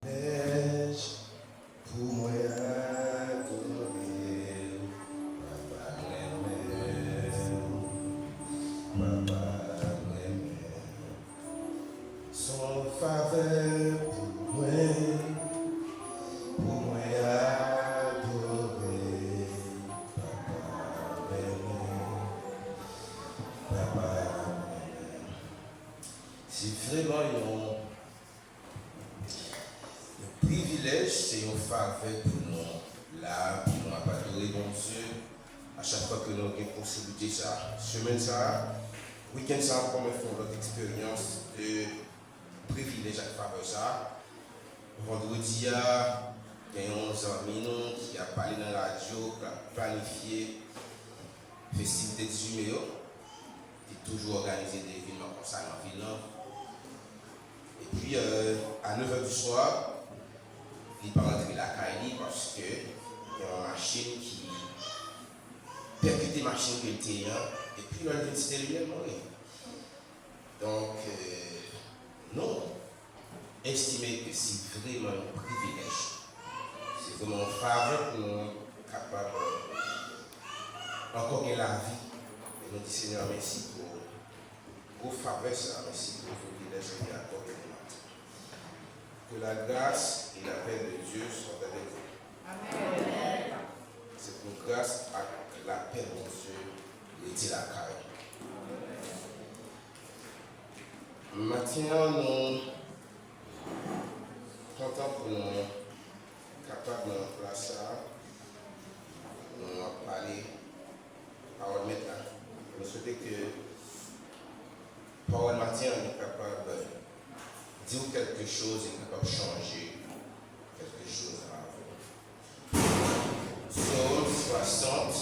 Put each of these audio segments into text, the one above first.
Neige pour moi adorer, Papa son faveur pour moi adorer, Papa. C'est vraiment un privilège, c'est une faveur pour nous, là, pour nous adorer mon Dieu, à chaque fois que nous avons une possibilité, ça, semaine ça, week-end ça, comme nous faisons notre expérience de privilège à faveur ça. Vendredi, il y a un ami qui a parlé dans la radio, qui a planifié la festivité du juméo, qui a toujours organisé des événements comme ça dans la ville. Et puis, à 9h du soir, il va rentrer la caille parce qu'il y a une machine qui percute les machines qui étaient là, et puis là, il était lui mourir. Donc, non, estimer que c'est vraiment un privilège. C'est vraiment un faveur pour nous capables encore de la vie. Et nous disons Seigneur, merci pour vos faveurs, merci pour vos privilèges que vous avez accordés. Que la grâce et la paix de Dieu soient avec vous. Amen. C'est pour grâce à la paix de Dieu, il dit la caille. Maintenant, nous contents pour nous capables de place ça. Nous allons parler parole maintenant. Nous souhaitons que parole matin est capable de dire quelque chose et capable de changer quelque chose à vous. Psaume 60,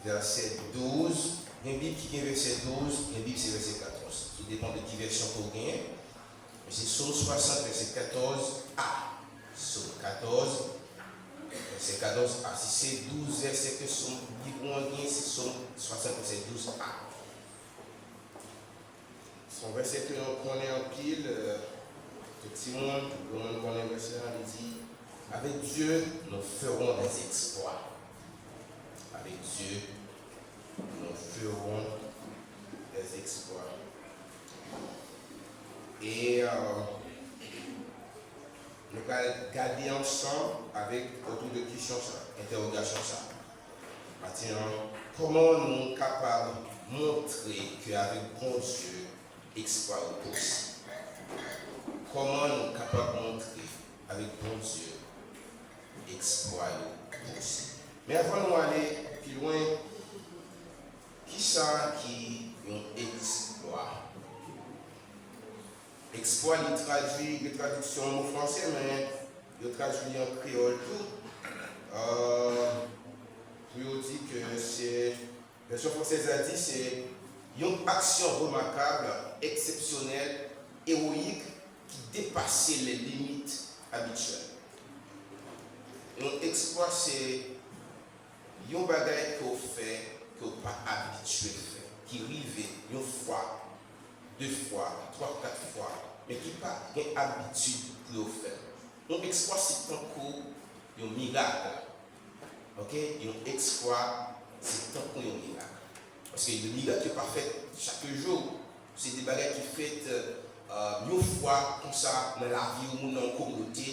verset 12. Il y a une Bible qui est verset 12, une Bible c'est verset 14. Qui dépend de qui version pour gagner. Mais c'est Psaume 60, verset 14a. Psaume 14, verset 14a. Si c'est 12 versets que Psaume Bible c'est Psaume 60, verset 12a. Son verset que l'on connaît en pile, le petit monde, le monde connaît le verset, il dit avec Dieu, nous ferons des exploits. Avec Dieu, nous ferons des exploits. Et nous allons garder ensemble avec autour de questions, interrogations. Maintenant, comment nous sommes capables de montrer qu'avec bon Dieu, exploit au possible. Comment nous sommes capables de montrer avec bon Dieu, exploit au possible. Mais avant de nous aller plus loin, qui ça qui est un exploit? Exploit, il traduit, il traduction en français, mais il traduit en créole tout. Puis on dit que c'est, la version française a dit, c'est une action remarquable, exceptionnelle, héroïque, qui dépassait les limites habituelles. Un exploit, c'est un bagage qu'on fait, qu'on n'est pas habitué à faire, qui arrive une fois, 2 fois, 3, 4 fois, mais qui n'a pas l'habitude de le faire. Un exploit, c'est un coup, un miracle. Ok? Un exploit, c'est un coup, un miracle. Parce que le miracle n'est pas fait chaque jour. C'est des bagages qui sont faits une fois, comme ça, dans la vie ou dans la communauté.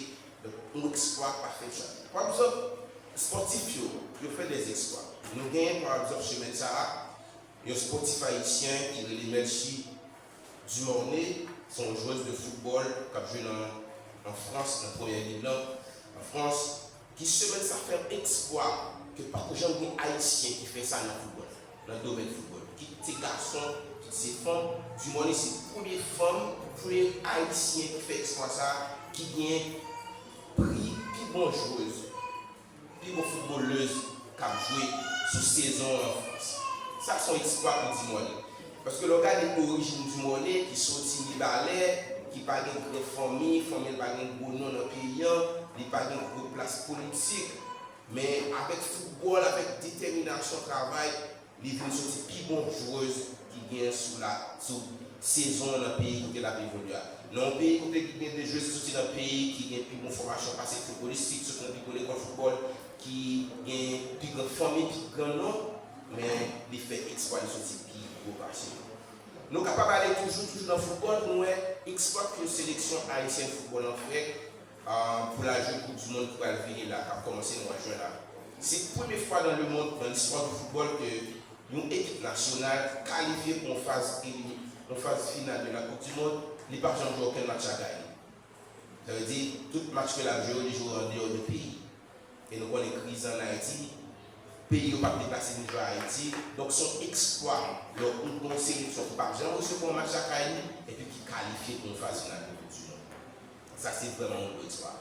Donc, un exploit pas fait chaque jour. Par exemple, sportif, ils font des exploits. Nous gagnons, par exemple, chez Mensara, il y a un sportif haïtien qui est le Melchi Dumornay, son joueuse de football qui a joué en France, dans la première ligue en France, qui semaine ça fait un exploit que pas de gens haïtiens qui fait ça dans le football, dans le domaine du football. Qui ces garçons, ces femmes, Dumornay, c'est la première femme, premier haïtien qui fait exploit ça, qui gagne prix, plus bonne joueuse, plus bonne footballeuse qui a joué sous saison en France. Ça, c'est un exploit pour Dumornay. Parce que le gars est d'origine Dumornay, qui sorti libanais, qui n'a pas de famille n'a pas de bon nom dans le pays, il n'a pas de place politique. Mais avec football, avec détermination, travail, il est venu sortir plus bonne joueuse qui gagne sous la saison dans le pays qui a évolué. Dans un pays qui a des jeux, c'est aussi dans un pays qui a une plus bonne formation passée footballistique, ceux qui ont plus l'école football, qui a une plus grande famille, plus grand nom, mais les faits exploit, ils sont aussi plus gros passé. Nous sommes capables d'aller toujours dans le football, nous exploitons que la sélection haïtienne football en fait pour la jeune Coupe du Monde qui va venir là, qui a commencé au mois de juin là. C'est la première fois dans le monde, dans l'histoire du football, que une équipe nationale qualifiée pour une phase finale de la Coupe du Monde, il n'y a pas joué aucun match à gagner. Ça veut dire tout match que la joué, il joue en dehors du pays. Et nous avons une crise en Haïti. Le pays n'a pas déplacé de jouer à Haïti. Donc son exploit, leur sélection, par exemple, reçoit un match à gagner et puis qui qualifie pour une phase finale de la Coupe du Monde. Ça, c'est vraiment un exploit.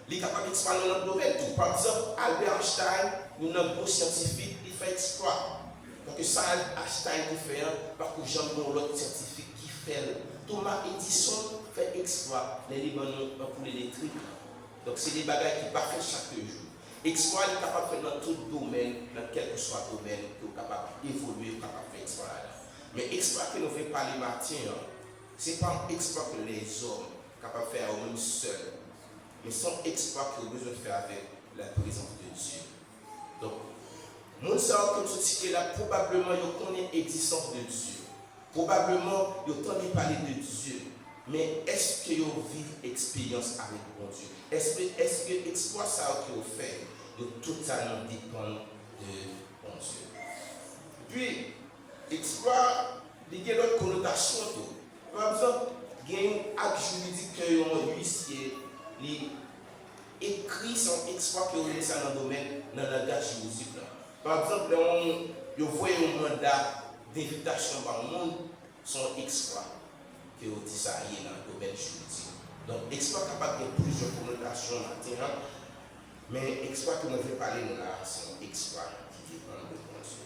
Il est capable d'exploiter dans notre domaine. Par exemple, Albert Einstein, un gros scientifique, il fait exploit. Donc ça, Einstein qui fait, parce que j'aime l'autre scientifique qui fait. Thomas Edison fait exploit les Libanons pour l'électrique. Donc c'est des bagages qui ne pas fait chaque jour. Exploit est capable de faire dans tout domaine, dans quel que soit le domaine, qui est capable d'évoluer, capable de faire exploit là. Mais exploit que nous faisons par les matin, ce n'est pas un exploit que les hommes sont capables de faire eux-mêmes seuls. Mais son exploit que nous besoin de faire avec la présence de Dieu. Donc, nous savons que tout ce qui est là, probablement, il connaît l'existence de Dieu. Probablement, il entend parler de Dieu. Mais est-ce que vous vivez l'expérience avec mon Dieu? Est-ce que l'exploit ça que vous faites, de totalement dépend de mon Dieu? Puis, l'exploit, il y a d'autres connotations. Par exemple, il y a un acte juridique que un huissier écrit son exploit que vous laissez dans le domaine, dans le langage juridique. Par exemple, vous voyez un mandat d'invitation par le monde, son exploit que vous dites ça dans le domaine juridique. Donc, exploit capable de plusieurs connotations maintenant, mais exploit que nous voulons parler là, c'est un exploit qui dépend de mon Dieu.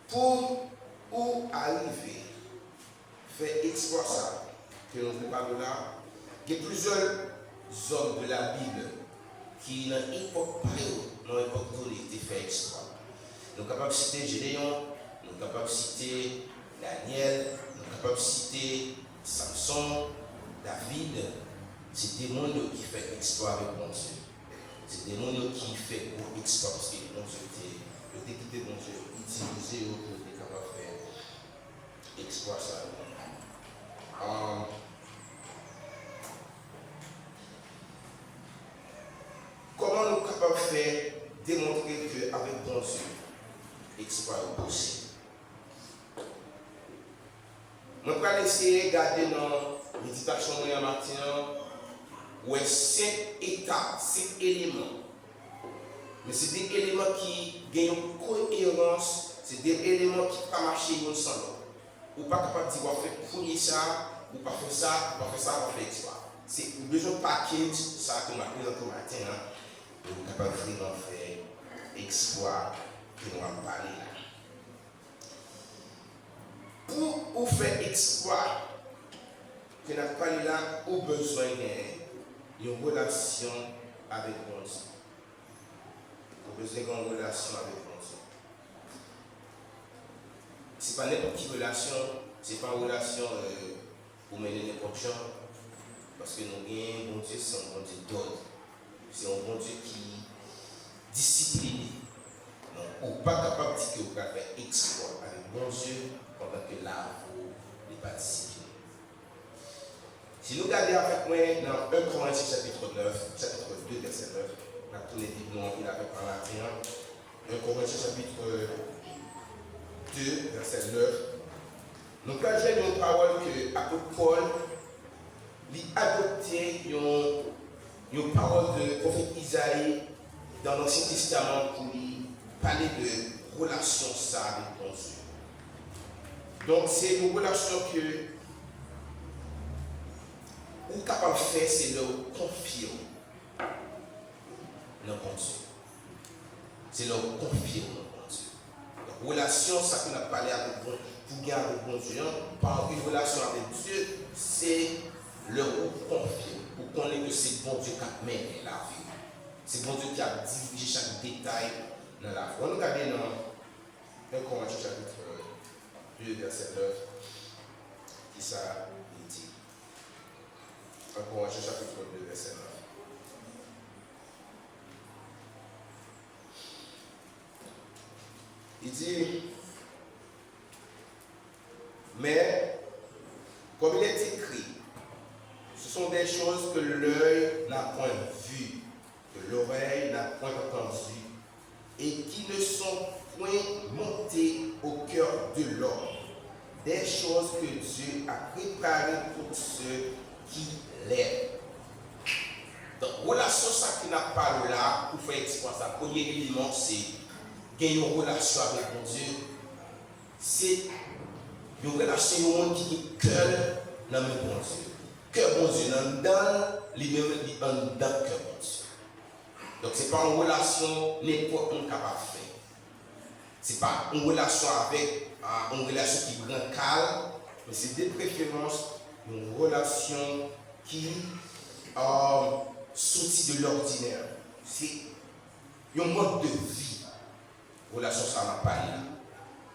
Pour où arriver, faire exploit ça, que nous voulons parler là, il y a plusieurs hommes de la Bible qui, dans l'époque dans l'époque donnée, étaient fait exploit. Nous sommes capables de citer Gédéon, nous sommes capables de citer Daniel, nous sommes capables de citer Samson, David. C'est des mondes qui font exploit avec mon Dieu. C'est des mondes qui font pour exploit parce que mon Dieu était quitté, mon Dieu, utilisé pour être capable de faire exploit ça. Comment nous sommes capables de faire démontrer qu'avec mon Dieu, exploit est possible? Nous allons essayer de regarder dans la méditation de matin, où est 5 étapes, 5 éléments. Mais c'est des éléments qui gagnent une cohérence, c'est des éléments qui ne peuvent pas marcher sans l'autre. Ou pas capable de dire, on va faire premier ça, ou pas faire ça, on va faire ça, on va faire exploit. C'est besoin de package, ça que nous présentons matin, et vous êtes capable de vraiment faire exploit que nous allons parler là. Pour faire exploit, que nous allons parler là, au besoin d'une relation avec mon Dieu. Au besoin d'une relation avec mon Dieu. Ce n'est pas n'importe quelle relation, ce n'est pas une relation pour mener n'importe quoi. Parce que nous avons un bon Dieu, c'est un bon Dieu d'ordre. C'est un bon Dieu qui discipline. Donc, on n'est pas capable de dire que vous pouvez faire exploit avec mon Dieu pendant que là, vous n'êtes pas discipliné. Si nous regardons avec moi dans 1 Corinthiens chapitre 2, verset 9, on a tourné les Bibles, il avait parlé à 1 Corinthiens chapitre 2, verset 9. Nous avons une parole que l'apôtre Paul a adopté une parole de prophète Isaïe dans l'Ancien Testament pour lui parler de relation ça avec mon Dieu. Donc c'est une relation que vous êtes capable de faire, c'est leur confier dans mon Dieu. C'est leur confier dans mon Dieu. Donc relation, ça qu'on a parlé avec vous, pour gagner avec mon Dieu, par une relation avec Dieu, c'est leur confier. Pour connaître que c'est bon Dieu qui a mené la vie. C'est bon Dieu qui a dirigé chaque détail dans la vie. On regarde dans 1 Corinthiens chapitre 2, verset 9, qui ça Encore chapitre 2, verset 9. Il dit, mais comme il est écrit, ce sont des choses que l'œil n'a point vues, que l'oreille n'a point entendues, et qui ne sont point montées au cœur de l'homme. Des choses que Dieu a préparées pour ceux qui l'aiment. Donc, relation ça qui n'a pas là, pour faire exploiter ça. Le premier élément, c'est gagner une relation avec mon Dieu. C'est une relation qui est cœur dans mon Dieu. Cœur bon Dieu, dans lui-même, dans le cœur bon Dieu. Donc, ce n'est pas une relation n'importe qui capable de faire. Ce n'est pas une relation avec une relation qui rend calme, mais c'est de préférence une relation qui sortit de l'ordinaire. C'est un mode de vie. Relation, ça n'a pas là.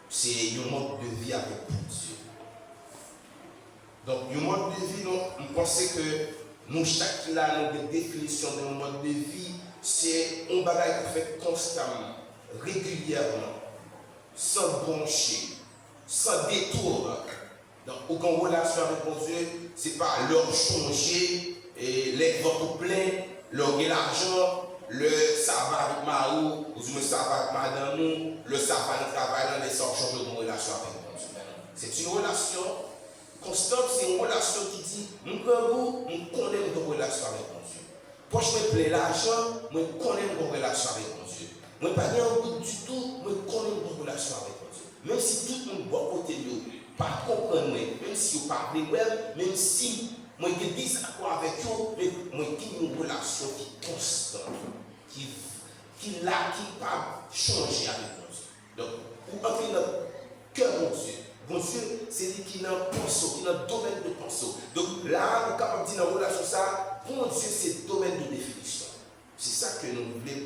C'est un mode de vie avec Dieu. Donc, un mode de vie, on pense que nous, chaque là, nous avons des définitions de mode de vie. C'est un bagage qu'on fait constamment, régulièrement, sans broncher, sans détour. Donc, aucune relation avec mon Dieu, ce n'est pas leur changer, et les votes pleins, leur l'argent, le ça va avec Marou, ou du ça va avec madame, le ça va dans le travail, les sorts changer de relation avec mon Dieu. C'est une relation constante, c'est une relation qui dit, nous connaissons nos relations avec mon Dieu. Pour je me plaît l'argent, je connais nos relations avec mon Dieu. Je ne pas bien du tout, je connais nos relations avec mon Dieu. Même si tout le monde voit côté de nous, pas comprendre, même si vous parlez même si moi je dis d'accord avec vous, mais moi j'ai une relation qui est constante, qui là, qui pas changer avec mon Dieu. Donc, pour entrer dans le cœur de mon Dieu. Bon Dieu, c'est lui qui est dans le pensée, qui est dans le domaine de pensée. Donc là, nous sommes capables de dire dans la relation ça, bon Dieu, c'est le domaine de définition. C'est ça que nous voulons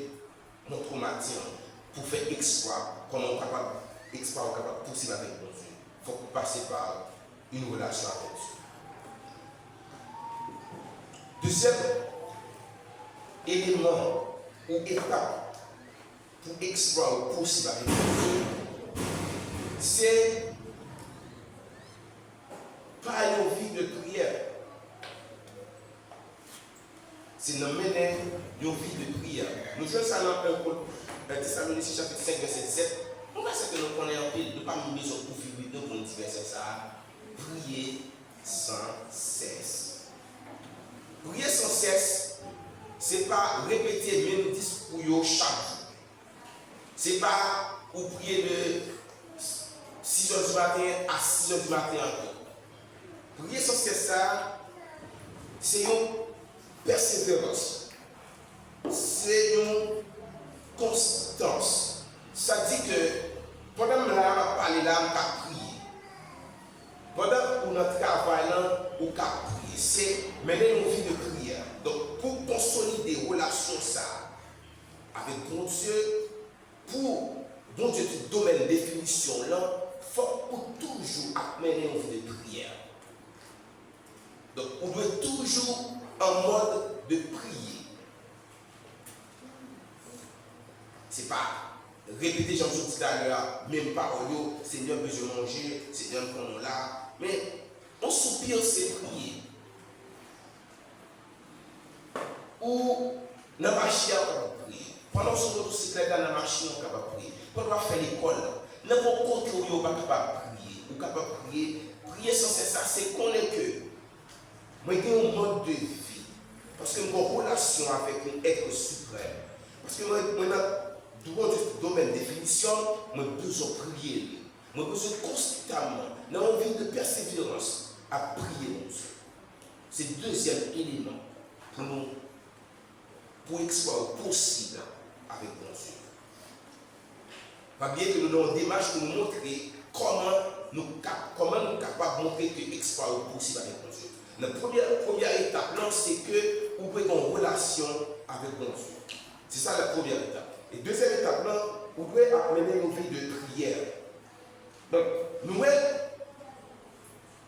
notre matin pour faire exploit, comment on est capable d'exploit, capable de poursuivre avec mon Dieu. Il faut passer par une relation avec Dieu. Deuxième élément ou étape pour exploit ou poursuivre avec mon Dieu, c'est pas une vie de prière. C'est de mener une vie de prière. Nous faisons ça dans 1 Thessaloniciens chapitre 5, verset 7. On va dire que nous connaissons un peu, nous ne pas nous mettre pour vivre pour nous dire verset ça. Prier sans cesse. Prier sans cesse, ce n'est pas répéter le même discours chaque jour. Ce n'est pas ou prier de 6h du matin à 6h du matin encore. Prier sans cesse, ça, c'est une persévérance. C'est une constance. Ça dit que pendant que là, on parle là, on a prié. Pendant qu'on a travaillé là, on a prié. C'est mener une vie de prière. Donc, pour consolider la relation ça, avec mon Dieu, pour mon Dieu, le domaine de définition là, il faut toujours mener une vie de prière. Donc, on doit toujours en mode de prier. Ce n'est pas répéter, j'en suis tout à l'heure, même parole, Seigneur, je veux manger, Seigneur, qu'on là. Mais on soupire, c'est prier. Ou dans la machine, on va prier. Pendant son motocyclette, dans la machine, on va prier. Quand on va faire l'école, n'importe côté où on va prier. On va prier. Prier sans cesse, ça, c'est qu'on est que. Moi, j'ai un mode de vie. Parce que j'ai une relation avec un être suprême. Parce que moi, dans le domaine de définition, j'ai besoin de prier. J'ai besoin constamment, dans une vie de persévérance, à prier mon Dieu. C'est le deuxième élément pour nous, pour exploiter possible avec mon Dieu. Pas bien que nous avons une démarche pour nous montrer comment nous sommes capables de montrer que l'exploit est possible avec mon Dieu. La première étape, c'est que vous pouvez avoir une relation avec mon Dieu. C'est ça la première étape. Et deuxième étape, vous devez amener une vie de prière. Donc,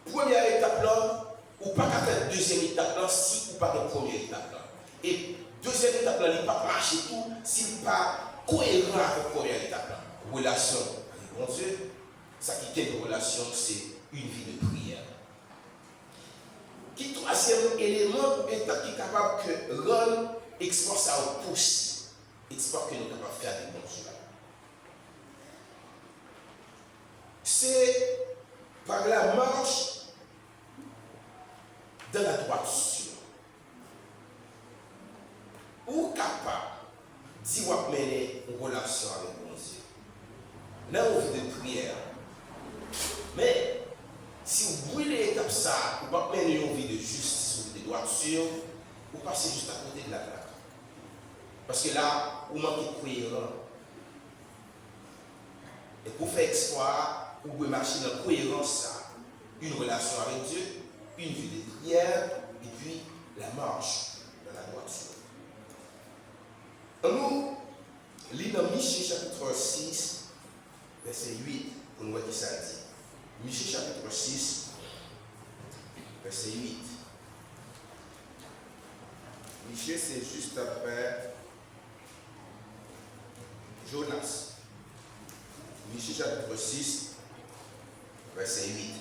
première étape, ou pas qu'à faire deuxième étape là, si ou pas de première étape là. Et deuxième étape là, il n'est pas marcher tout s'il n'est pas cohérent avec première étape là. Relation avec mon Dieu, ça qui est une relation, c'est une vie de prière. Qui troisième élément qui est capable de rendre exploit ça au pouce, exploit que nous sommes capables de faire avec mon Dieu. C'est par la marche de la droiture. Ou capable d'y mener une relation avec mon Dieu. Là, on vit de prière. Mais si vous brûlez comme ça, vous ne pouvez pas mener une vie de justice ou de droiture, vous passez juste à côté de la plaque. Parce que là, vous manquez de cohérence. Et pour faire exploit, vous pouvez marcher dans la cohérence, une relation avec Dieu, une vie de prière, et puis la marche dans la droiture. Nous lisons dans Michée chapitre 6, verset 8, pour nous voir qui ça dit. Michée chapitre 6, verset 8. Michée, c'est juste après Jonas. Michée chapitre 6, verset 8.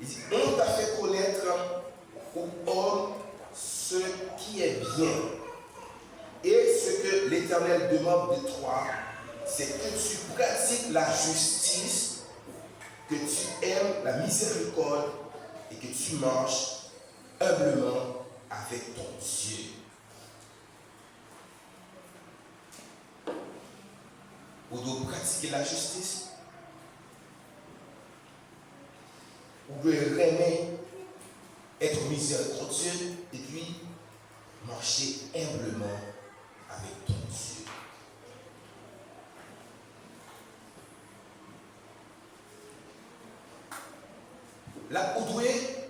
Il dit, on t'a fait connaître aux hommes ce qui est bien. Et ce que l'Éternel demande de toi, c'est que tu pratiques la justice, que tu aimes la miséricorde et que tu marches humblement avec ton Dieu. Vous devez pratiquer la justice. Vous devez aimer être miséricordieux et puis marcher humblement avec ton Dieu. Là, vous devez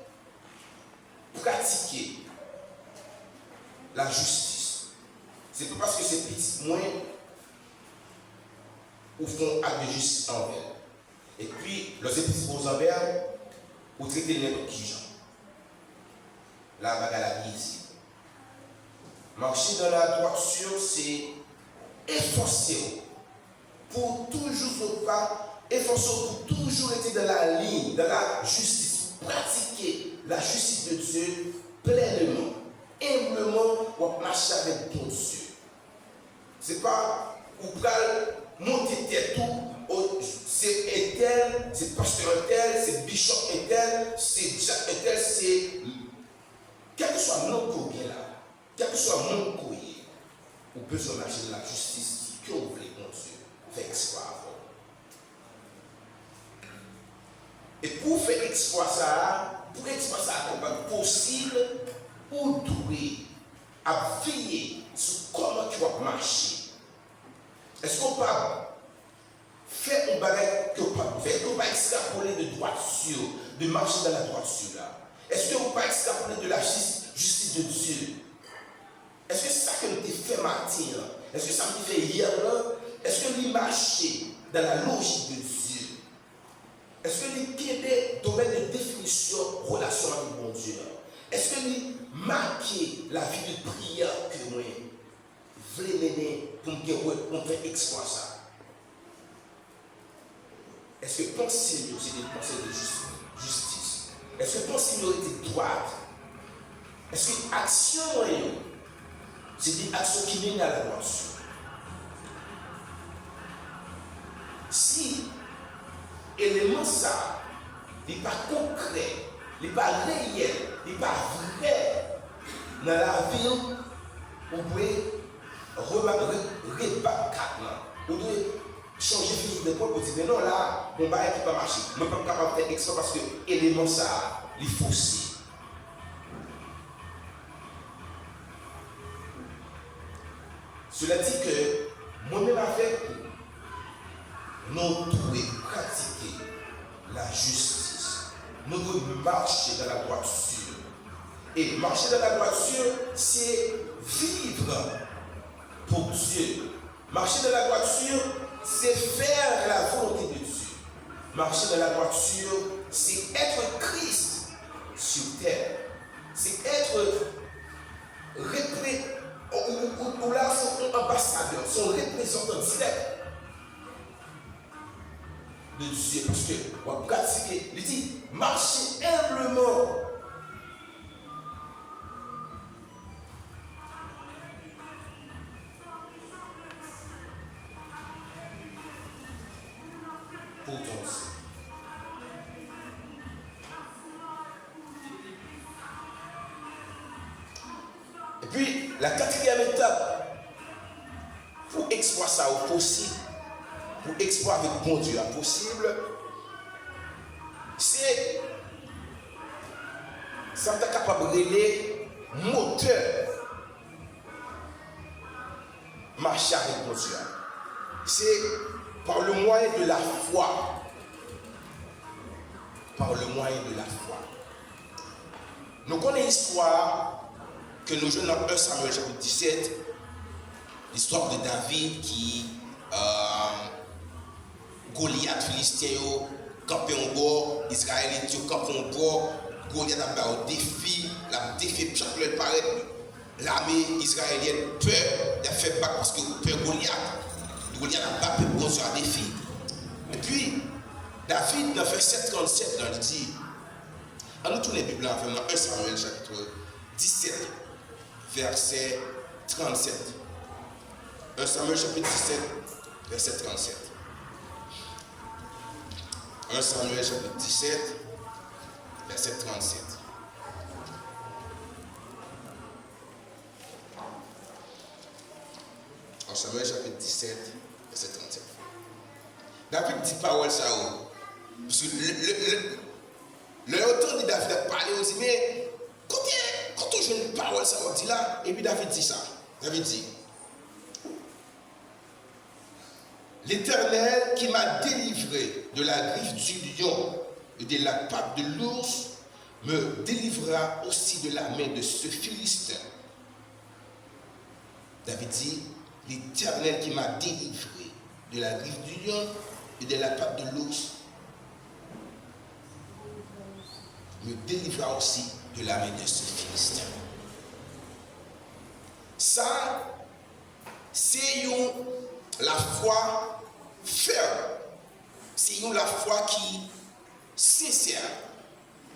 pratiquer la justice. C'est pas parce que c'est petit moins ou font acte de justice envers. Et puis, les petits beaux envers, vous traitez n'importe qui gens. Là, bagarre la vie ici. Marcher dans la droiture, c'est efforcer pour toujours ne pas, efforcer pour toujours être dans la ligne, dans la justice, pratiquer la justice de Dieu pleinement, humblement, pour marcher avec ton Dieu. C'est pas ou pral monter tête tout, c'est éternel, c'est pasteur tel, c'est bishop tel, c'est Jacques tel, c'est quel que soit mon courrier là, quel que soit mon courrier, vous pouvez se marcher dans la justice que vous voulez, mon Dieu, faire exploit avant. Et pour faire exploit ça, pour exploit ça comme possible, vous devez veiller sur comment tu vas marcher. Est-ce qu'on peut faire un bagage que vous ne pas extrapoler de droiture, de marcher dans la droiture là? Est-ce que vous ne pas extrapoler de la justice de Dieu? Est-ce que c'est ça que nous t'ai fait matin? Est-ce que ça me fait hier là? Est-ce que nous marcher dans la logique de Dieu? Est-ce que nous avons des domaines de définition, relation avec mon Dieu? Est-ce que nous marquons la vie de prière que nous voulons mener pour faire exploit ça? Est-ce que penser c'est des pensées de justice? Est-ce que penser est droite? Est-ce que action c'est des actions qui mènent à la droiture? Si l'élément ça n'est pas concret, n'est pas réel, n'est pas vrai dans la vie, vous pouvez rebattre quatre. Vous devez changer de d'épaule pour dire mais non là, mon bagage qui va marcher. Je ne suis pas capable de faire extra parce que l'élément ça, il faut aussi. Cela dit que moi-même avec vous, nous devons pratiquer la justice. Nous devons marcher dans la droiture. Et marcher dans la droiture, c'est vivre pour Dieu. Marcher dans la droiture, c'est faire la volonté de Dieu. Marcher dans la droiture, c'est être Christ sur terre. C'est être ou là son ambassadeur, son représentant direct de Dieu. Parce que, regarde ce qu'il dit, marchez humblement. Pour ton Dieu. Et puis, la quatrième étape, pour exploiter ça au possible, pour exploiter avec bon Dieu impossible, c'est ça t'es capable de relayer moteur marcher avec bon Dieu. C'est par le moyen de la foi. Par le moyen de la foi. Nous connaissons l'histoire que nous jouons dans 1 Samuel chapitre 17, l'histoire de David qui Goliath philistin campé en bord, Israélien campé en bord, Goliath a fait un défi, la défi chaque fois paraît l'armée israélienne peur de faire battre parce que peur Goliath n'a pas peur pour un défi. Et puis David dans verset 37 il dit, à nous tourner la Bible dans 1 Samuel chapitre 17 verset 37. 1 Samuel chapitre 17 verset 37. 1 Samuel chapitre 17 verset 37. En Samuel chapitre 17 verset 37. David dit parole ça. Parce que le auteur de David a parlé, on dit mais quand on joue une parole ça on dit là, et puis David dit ça. David dit l'Éternel qui m'a délivré de la griffe du lion et de la patte de l'ours me délivrera aussi de la main de ce Philistin. David dit l'Éternel qui m'a délivré de la griffe du lion et de la patte de l'ours me délivrera aussi de la main de ce Philistin. Ça, c'est la foi ferme. C'est la foi qui sincère.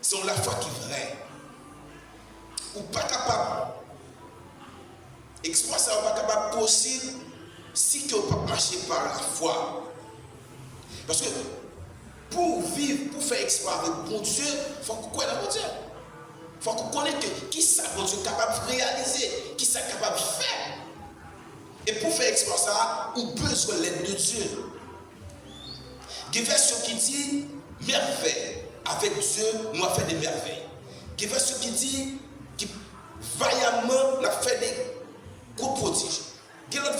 C'est la foi qui est vraie. Ou pas capable. Exploit ça, ou pas capable possible si tu ne pas marcher par la foi. Parce que pour vivre, pour faire exploit avec bon Dieu, il faut qu'on connaisse bon Dieu. Il faut qu'on connaisse qui ça bon Dieu est capable de réaliser, qui ça est capable de faire. Et pour faire exploit ça, on a besoin de l'aide de Dieu. Il y a une version qui dit merveille. Avec Dieu, nous avons fait des merveilles. Il y a une version qui dit que vaillamment, nous avons fait des gros prodiges. Il y a une autre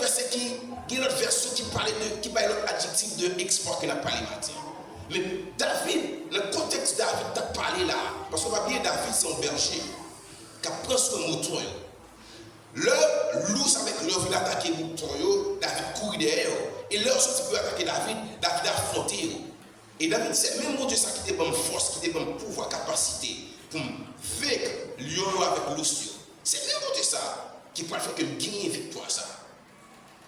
version qui parle de l'adjectif de exploit qu'on a parlé matin. Mais David, le contexte de David, tu as parlé là. Parce qu'on va bien David, c'est un berger qui a pris son mouton. Le loup avec lui vient attaquer le mouton, David courit derrière. Et leur sorti pour attaquer David a affronté. Et David, c'est même mon Dieu ça qui te donne force, qui te donne pouvoir, capacité pour vaincre lion avec l'ours. C'est même mon Dieu ça qui peut faire que nous gagnions une victoire ça.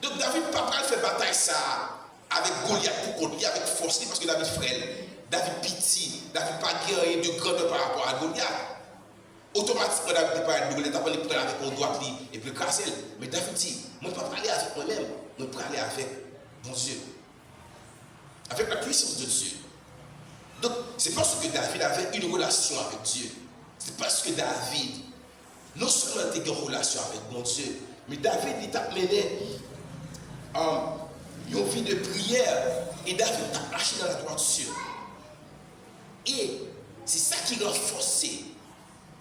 Donc David ne peut pas faire bataille ça avec Goliath pour contre lui avec force parce que David frère, David petit, David pas gagné de grandeur par rapport à Goliath. Automatiquement David n'est pas de Goliath, il peut prendre avec son droite et puis casser. Mais David dit, moi je ne peux pas parler avec moi-même, je peux parler avec mon Dieu. Avec la puissance de Dieu. Donc, c'est parce que David avait une relation avec Dieu. C'est parce que David, non seulement était en relation avec mon Dieu, mais David, il t'a mené une vie de prière. Et David t'a marché dans la droiture. Et c'est ça qui renforçait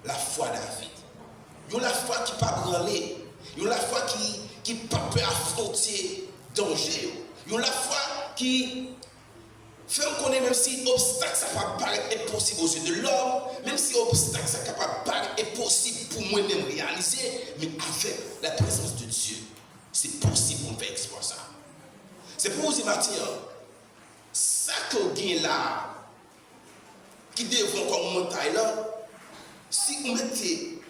la foi de David. Il y a la foi qui ne peut pas branler. Il y a la foi qui ne peut pas affronter danger. Il y a la foi qui fait qu'on est même si l'obstacle ça peut paraître impossible aux yeux de l'homme, même si l'obstacle ça peut paraître impossible pour moi-même réaliser, mais avec la présence de Dieu, c'est possible qu'on fait exploiter ça. C'est pour vous dire, Mathieu, ça qu'on gagne là, qui devant comme montagne là, si vous mettez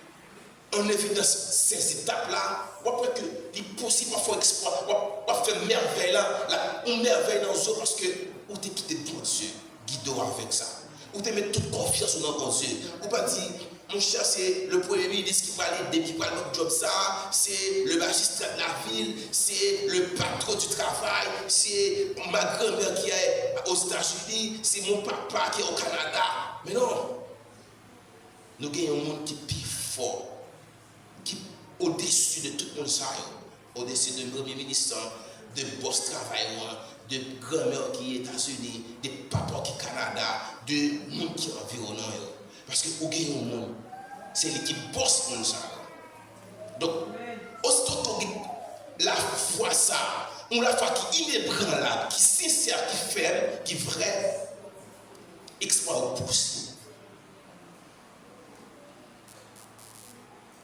en évidence ces étapes-là, vous voyez que il est possible de faire exploit, de faire merveille là, une merveille dans le parce que vous avez quitté bon Dieu, guidez avec ça. Vous avez mis toute confiance dans bon Dieu. Vous pas dire, mon cher, c'est le premier ministre qui va l'aider, qui va notre job ça, c'est le magistrat de la ville, c'est le patron du travail, c'est ma grand-mère qui est aux États-Unis, c'est mon papa qui est au Canada. Mais non, nous gagnons un monde qui est plus fort, qui est au-dessus de tout le monde, au-dessus de premier ministre, de boss travailleurs, de grand-mère qui est aux États-Unis, de papa qui est au Canada, de monde qui est environnant. Parce que vous gagnez un monde, c'est l'équipe boss monde. Donc, aussitôt que la foi ça, on la foi qui est inébranlable, qui est sincère, qui est ferme, qui est vrai, exploit au pouce.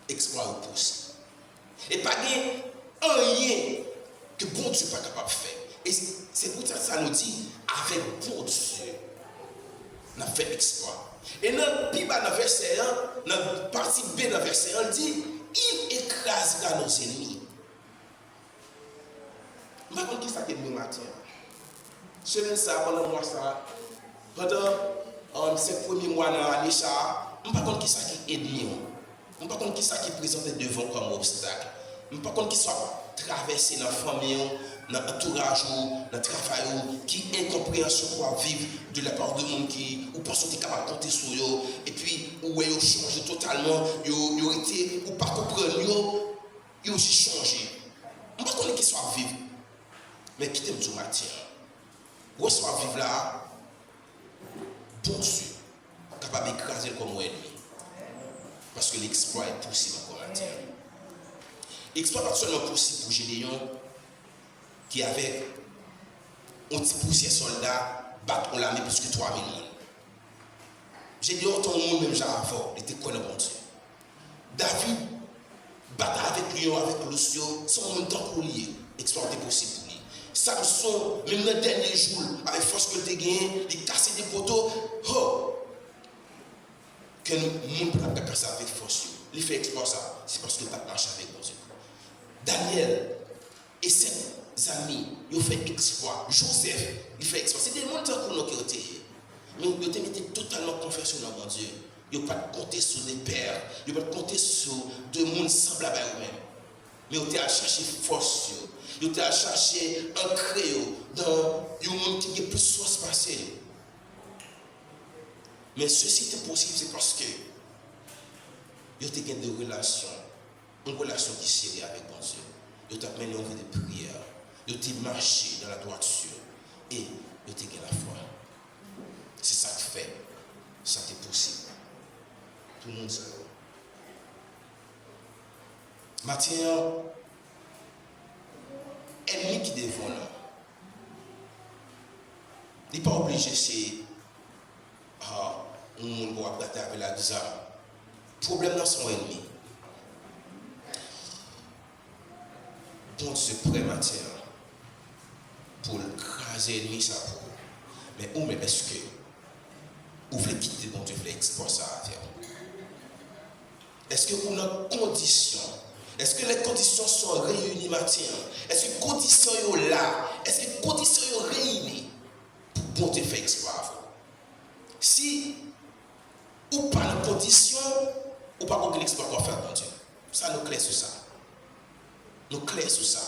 Exploit au pouce. Et pas rien que bon Dieu n'est pas capable de faire. Et c'est pour ça que ça nous dit, avec bon Dieu, on a fait exploit. Et dans le verset 1, dans la partie B de verset 1, il dit, il écrasera nos ennemis. Je ne sais pas qui ça qui est le matin. Semaine ça, pendant moi ça, pendant ces premiers mois dans l'année ça, je ne sais pas qui ça qui est ennemi. Je ne sais pas qui ça qui est présenté devant comme obstacle. Je ne sais pas qui soit traversé dans la famille, dans l'entourage, dans le travail, qui incompréhension pour vivre de la part de monde qui ou pense que capable de compter sur eux et puis où ils ont changé totalement, ils ont été ou pas comprendre ils ont aussi changé. Je ne sais pas qui soit vivre, mais qui t'aime du matin. Où soit vivre là, bon Dieu, capable d'écraser comme ennemi. Parce que l'exploit est possible encore matin. L'exploit n'est pas seulement possible pour Gédéon, qui avait un petit poussière soldat, battre l'armée plus que 3000 personnes. Gédéon, ton monde même déjà avant, il était connu bon Dieu. David, battre avec Lion, avec Lucio, son même temps pour lier. L'exploit était possible pour lui. Samson, même dans le dernier jour, avec force que tu as gagné, il cassait des poteaux. Oh! Que nous ne pouvons pas casser avec force. Il fait exploit ça, c'est parce que tu as marché avec bon Dieu. Daniel et ses amis, ils ont fait exploit. Joseph, il fait exploit. C'est des gens pour nous qui ont été. Mais ils ont été totalement confiance dans mon Dieu. Ils n'ont pas compté sur des pères. Ils n'ont pas compté sur deux mondes semblables à eux-mêmes. Mais ils ont été à chercher force. Ils ont été à chercher un créneau dans un monde qui est plus source passée. Mais ceci est possible, c'est parce que ils ont été des relations. Une relation qui est sérieuse avec bon Dieu. Ils ont mené une vie de prière. Ils ont marché dans la droiture. Et ils ont gagné la foi. C'est ça qui fait. Ça qui est possible. Tout le monde sait. Maintenant, ennemi qui défend là. Il n'est pas obligé c'est on va battre avec la disa. Problème dans son ennemi. Bon Dieu prêt matière pour craser l'ennemi ça pour. Mais où même est-ce que vous voulez quitter bon Dieu, vous voulez exposer ça à faire? Est-ce que vous avez conditions? Est-ce que les conditions sont réunies matière? Est-ce que les conditions sont là? Est-ce que les conditions sont réunies pour bon Dieu faire exploit? Si ou pas de conditions, ou pas aucun exploit qu'on fait bon Dieu. Ça nous clair sur ça. Nous clair sur ça.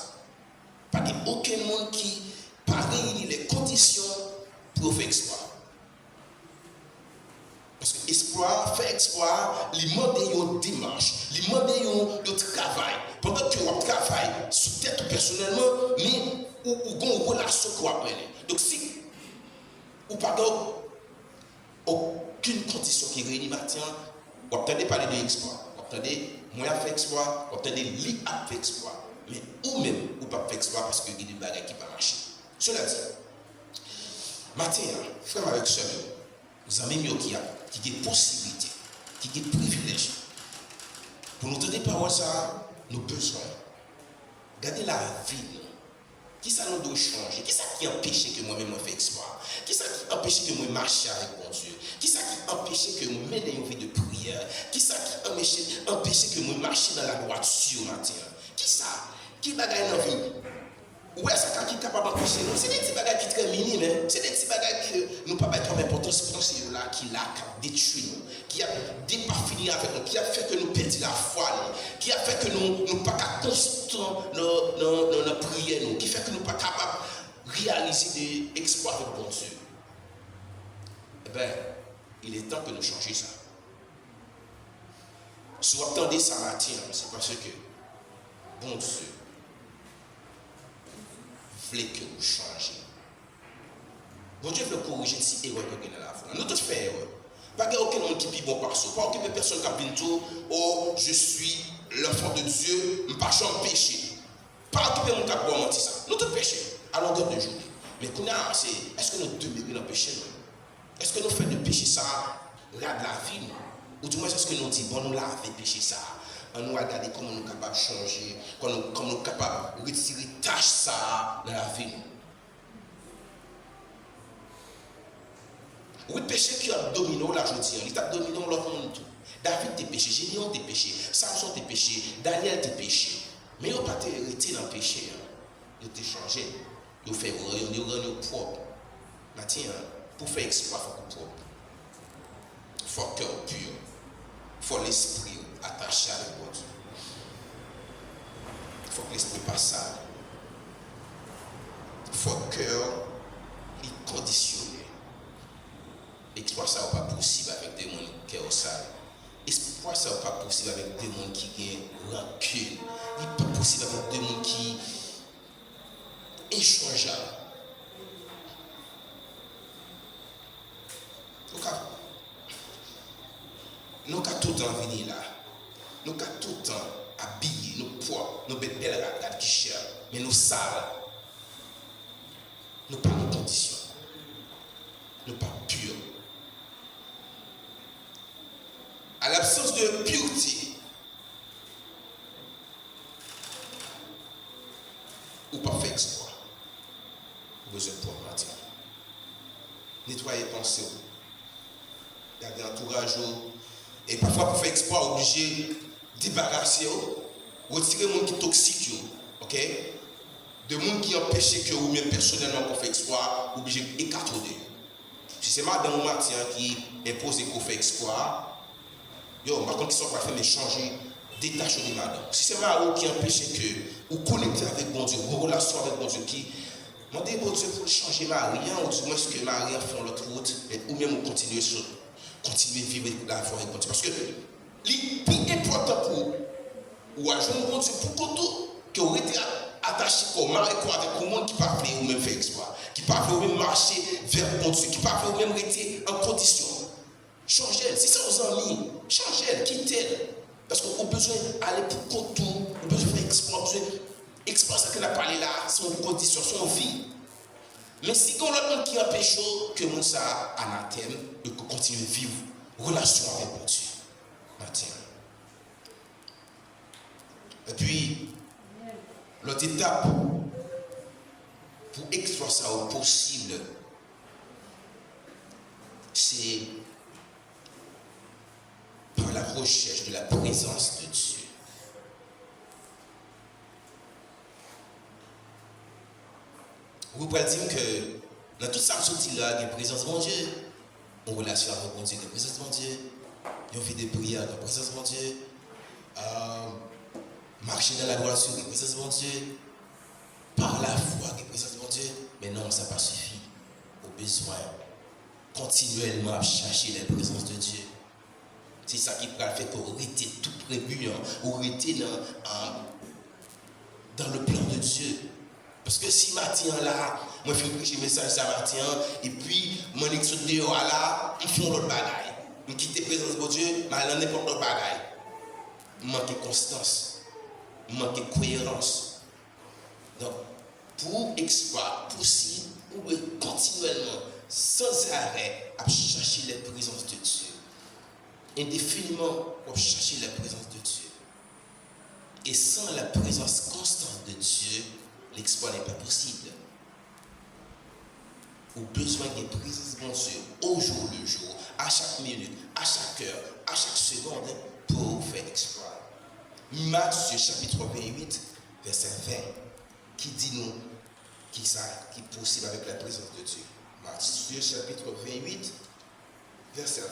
Pas aucun monde qui pas réunit les conditions pour faire exploit. Parce que exploit, faire exploit, il demande une démarche, il demande un travail. Pendant que vous travaillez, sous tête personnellement, mais ou une relation que vous apprenez. Donc si ou pas aucune condition qui réunit matin, vous attendez parler de l'exploit. Vous attendez moi à faire exploit, vous attendez lui à faire exploit. Mais ou même ou pas faire exploit parce que il y a des bagages qui ne pas marcher. Cela dit, matin, frère avec sœur, nous avons qui a des possibilités, qui a des privilèges. Pour nous donner parole ça, nous besoin. Regardez la ville Qui ça nous doit changer? Qui ça qui empêche que moi-même me fais exploit? Qui ça qui empêche que moi marche avec mon Dieu? Qui ça qui empêche que moi mène une vie de prière? Qui ça qui empêche que moi marche dans la droiture matin? Qui ça? Qui bagaille dans la vie? Où est-ce qui est capable d'empêcher nous? C'est des petits bagages qui sont très minimes, hein? C'est des petits bagages que nous ne pouvons pas être comme importance. Pourtant, c'est là qui a détruit nous, qui a déparfini avec nous, qui a fait que nous perdions la foi, qui a fait que nous ne sommes pas constants dans la prière, qui fait que nous ne sommes pas capables de réaliser des exploits avec bon Dieu. Eh bien, il est temps que nous changions ça. Si vous attendez ça matin, c'est parce que bon Dieu voulait que vous changiez. Bon Dieu veut corriger si erreur que dans la foi. Nous tous faisons erreur. Pas qu'il y ait aucun monde qui vit bon par soi. Pas aucune personne qui a dit oh, je suis l'enfant de Dieu, je ne peux pas pécher. Pas aucun monde qui a bon mentir ça. Nous tous péchons à longueur de journée. Mais est-ce que nous demeurons dans le péché? Est-ce que nous faisons de péché ça là de la vie? Ou du moins est-ce que nous disons bon, nous laver péché ça? On nous regarder comment nous sommes capables de changer, comment nous sommes capables de retirer tâche ça dans la vie. Oui, le péché qui a dominé la journée, il a dominé l'autre monde tout. David a péché, Gédéon a péché, Samson a péché, Daniel a péché. Mais ils n'ont pas été dans le péché. Ils ont changé. Ils ont fait ils ont rendu propre. Maintenant, pour faire exploit, il faut être propre. Il faut le cœur pur. Il faut l'esprit attaché avec Dieu. Il faut que l'esprit passe ça. Il faut le cœur conditionné. Exploit ça n'est pas possible avec des gens qui sont sales. Exploit ça n'est pas possible avec des gens qui ont rancune. Il n'est pas possible avec des gens qui sont inchangeables. Nous avons tout le temps venir là. Nous avons tout le temps habillés, nos poids, nos belles regards qui cherchent, mais nous sales. Nous pas de conditions. Nous pas purs. À l'absence de pureté, ou pas fait exploit, vous besoin de pouvoir partir. Nettoyer pensée, garder entourage, et parfois pour faire exploit, obligé de débarrasser, retirer les gens qui sont toxiques, ok? De gens qui empêchent que vous-même personnellement pour faire exploit, obligé d'écarter. Si c'est madame ou matin qui impose qu'on fait exploit, par contre, qui sont pas fait, mais changer, détacher de madame. Si c'est madame qui empêche que vous connectez avec bon Dieu, vos relations avec bon Dieu, qui demandez bon Dieu pour changer Marie, ou du moins que Marie fait l'autre route, ou même vous continuez à vivre la foi avec bon Dieu. Parce que le plus important pour ou à jouer bon Dieu, pour que vous êtes attaché comme Marie avec le monde qui ne peut pas ou même faire exploit, qui ne peut pas même marcher vers bon Dieu, qui ne peut pas même rester en condition. Changez-le. Si c'est vos amis, changez-le, quittez-le. Parce qu'on a besoin d'aller pour contour, on a besoin d'explorer ce qu'on a parlé là, son condition, son vie. Mais si on a l'autre qui empêche que nous ça anathème, de continuer à vivre relation avec mon Dieu. Matin. Et puis, l'autre étape pour explorer ça au possible, c'est par la recherche de la présence de Dieu. Vous pouvez dire que dans tout ça, il y a la présence de mon Dieu, en relation avec mon Dieu, la présence de mon Dieu, une vie de prière, la présence de mon Dieu, marcher dans la droiture, la présence de mon Dieu, par la foi, la présence de mon Dieu. Mais non, ça n'a pas suffi. Au besoin continuellement à chercher la présence de Dieu. C'est ça qui peut faire qu'on reste tout prévu, ou rester dans le plan de Dieu. Parce que si matin là, moi je fais prêcher message ça matin, et puis mon exode dehors là, ils font l'autre bagaille. Je quitte la présence de Dieu, mais dans n'importe l'autre bagaille. Manque de constance, manque de cohérence. Donc, pour exploit possible, on peut continuellement, sans arrêt, à chercher la présence de Dieu. Indéfiniment, pour chercher la présence de Dieu. Et sans la présence constante de Dieu, l'exploit n'est pas possible. Ou besoin d'une présence de Dieu au jour le jour, à chaque minute, à chaque heure, à chaque seconde pour faire l'exploit. Matthieu chapitre 28, verset 20, qui dit nous qui est possible avec la présence de Dieu. Matthieu chapitre 28, verset 20.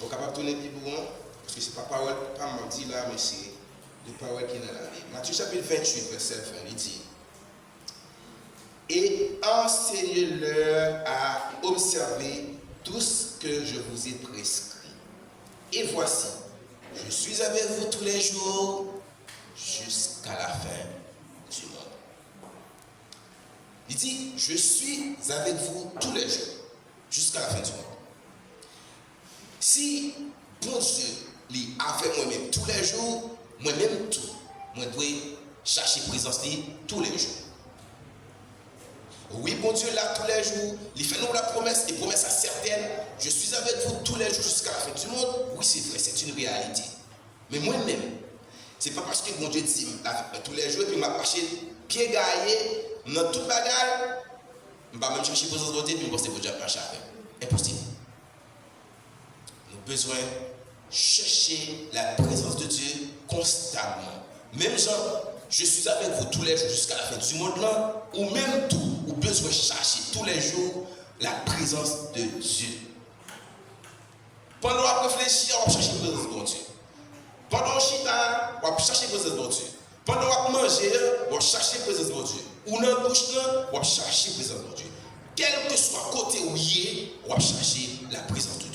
On est capable de tourner le Bible, parce que ce n'est pas parole, pas menti là, mais c'est des paroles qui sont dans la Bible. Matthieu chapitre 28, verset 20, il dit: et enseignez-leur à observer tout ce que je vous ai prescrit. Et voici, je suis avec vous tous les jours jusqu'à la fin du monde. Il dit, je suis avec vous tous les jours jusqu'à la fin du monde. Si bon Dieu est avec moi-même tous les jours, moi-même tout, moi dois chercher présence tous les jours. Oui, bon Dieu, là, tous les jours, il fait nous la promesse, et promesse à certaine, je suis avec vous tous les jours jusqu'à la fin du monde. Oui, c'est vrai, c'est une réalité. Mais moi-même, c'est pas parce que bon Dieu dit tous les jours, et puis m'a marché pied gaillé, dans toute bagarre, je ne vais même chercher présence de Dieu, puis je pense que Dieu va marcher avec. Impossible. Nous avons besoin de chercher la présence de Dieu constamment. Même genre, je suis avec vous tous les jours jusqu'à la fin du monde là, ou même tout, ou besoin de chercher tous les jours la présence de Dieu. Pendant qu'on réfléchit, on va chercher la présence de Dieu. Pendant qu'on chita, on va chercher la présence de Dieu. Pendant qu'on mange, on va chercher la présence de Dieu. Ou dans la bouche, on va chercher la présence de Dieu. Quel que soit côté où il est, on va chercher la présence de Dieu.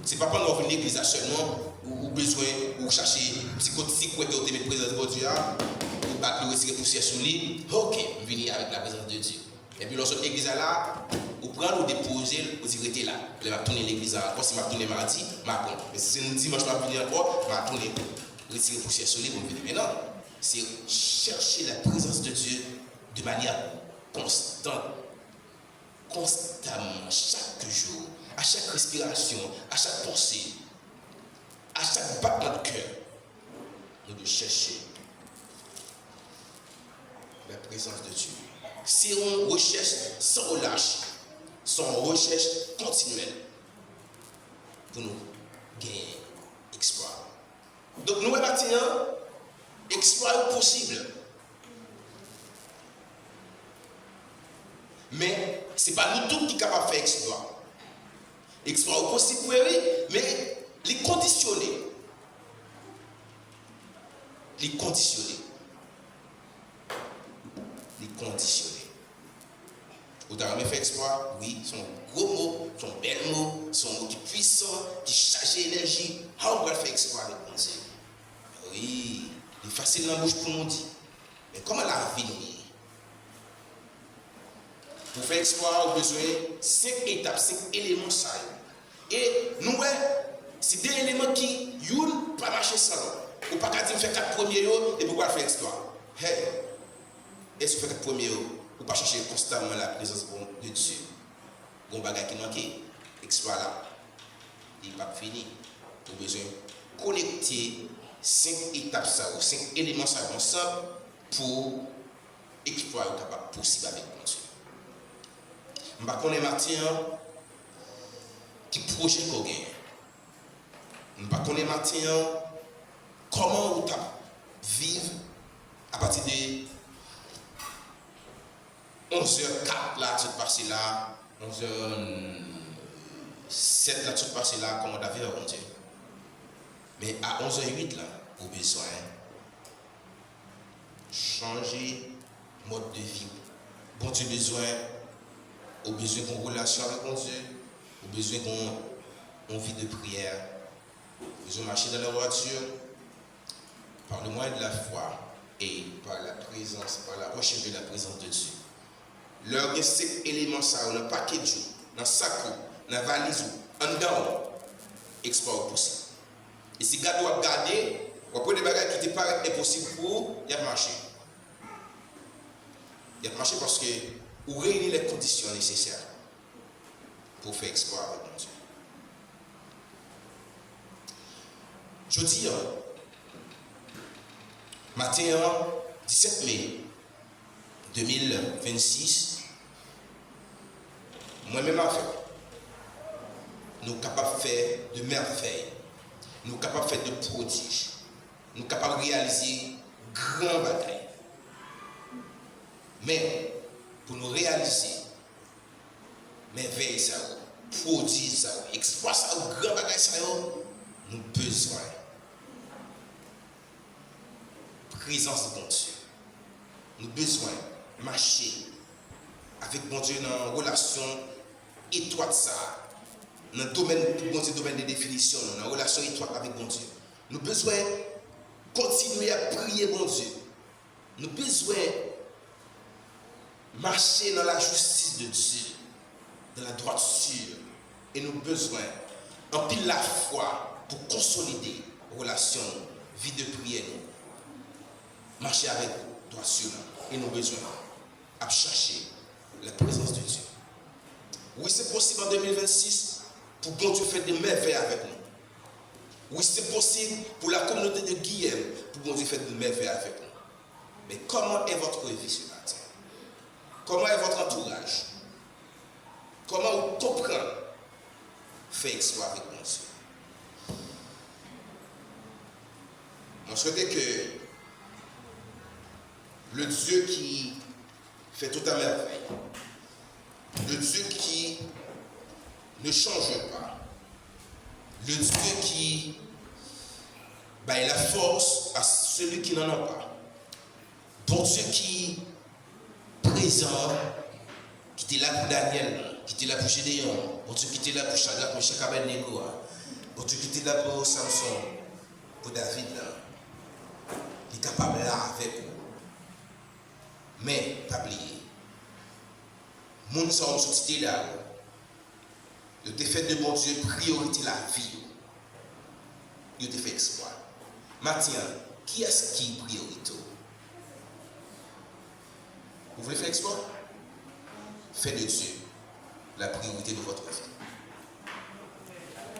Ce n'est pas pendant qu'on vient à l'église seulement, ou besoin, ou chercher petit côté si vous avez la présence de Dieu, ou battre le retirer poussière sur lui. Ok, venir avec la présence de Dieu. Et puis lorsque l'église est là, vous prenez ou déposez, vous direz là. Vous allez tourner l'église là. Si je tourne mardi, je vais tourner. Mais si c'est un dimanche, je vais venir encore, je vais tourner, retirer poussière sur lui pour venir. Mais non, c'est chercher la présence de Dieu de manière constante, constamment, chaque jour, à chaque respiration, à chaque pensée, à chaque battement de cœur. Nous devons chercher la présence de Dieu. Si on recherche sans relâche, sans recherche continuelle, pour nous gagner exploit. Donc nous maintenant, exploit possible. Mais ce n'est pas nous tous qui sommes capables de faire exploit. Exploit possible, oui, mais les conditionner. Les conditionner. Les conditionner. Vous avez fait exploit? Oui, son gros mots, son bel mot, son mot qui est puissant, qui charge l'énergie. On va faire exploit avec mon Dieu. Oui, il est facile dans la bouche pour nous dire. Mais comment la vie nous est? Pour faire exploit, on a besoin de 5 étapes, 5 éléments. Et nous, c'est des éléments qui ne pas marcher sans. Ou pas qu'à dire faire 4 premiers et pourquoi faire exploit? Hey, est-ce que vous faites 4 premiers ou pas chercher constamment la présence de Dieu? Bon bagage qui manque, exploit là, il n'est pas fini. Vous avez besoin de connecter 5 étapes ou 5 éléments ensemble pour exploit capable possible avec mon Dieu. Je ne sais pas matin qui projet qu'on gagne. Je ne sais pas matin comment vous vivre à partir de 11h04 là, tout passé là, 11h07 là, tout passé là, comment vous avez mon Dieu. Mais à 11h08 là, vous avez besoin de changer mode de vie. Bon Dieu besoin. Au besoin d'une relation avec mon Dieu, au besoin d'une vie de prière, au besoin de marcher dans la voiture, par le moyen de la foi et par la présence, par la recherche de la présence de Dieu. Leur y a 5 éléments, ça, dans le paquet de jours, dans le sac, dans la valise, en dedans, exploit possible. Et si vous regardez, vous prenez des bagages qui te paraissent impossibles pour vous, il y a marché. Il y a marché parce que ou réunir les conditions nécessaires pour faire exploit avec mon Dieu. Je dis, Matin, 17 mai 2026, moi-même avec, nous sommes capables de faire de merveilles, nous sommes capables de faire de prodiges, nous sommes capables de réaliser grands bagailles. Mais pour nous réaliser merveilles, prodiges, exploits, grands bagailles, nous avons besoin de présence de bon Dieu. Nous avons besoin de marcher avec bon Dieu dans une relation étroite, dans le domaine de définition, dans une relation étroite avec bon Dieu. Nous avons besoin de continuer à prier bon Dieu. Nous avons besoin de marcher dans la justice de Dieu, dans la droiture. Et nous avons besoin en pile la foi pour consolider la relation, vie de prière. Marcher avec droiture. Et nous avons besoin de chercher la présence de Dieu. Oui, c'est possible en 2026 pour bon Dieu faire des merveilles avec nous. Oui, c'est possible pour la communauté de Guillaume pour bon Dieu faire des merveilles avec nous. Mais comment est votre vie ce matin? Comment est votre entourage? Comment vous comprenez faire exploit avec mon Dieu? Je souhaitais que le Dieu qui fait toute la merveille, le Dieu qui ne change pas, le Dieu qui a la force à celui qui n'en a pas, bon Dieu qui présent, qui était là pour Daniel, qui était là pour Gédéon, bon Dieu qui était là pour Shadrach, Meshach, Abednego, bon Dieu qui était là pour Samson, pour David, il est capable là avec vous. Mais, pas oublier, moun sa société là, le défait de bon Dieu, priorité la vie, il a fait exploit. Maintenant, qui est-ce qui est priorité? Vous voulez faire exploit? Faites de Dieu la priorité de votre vie.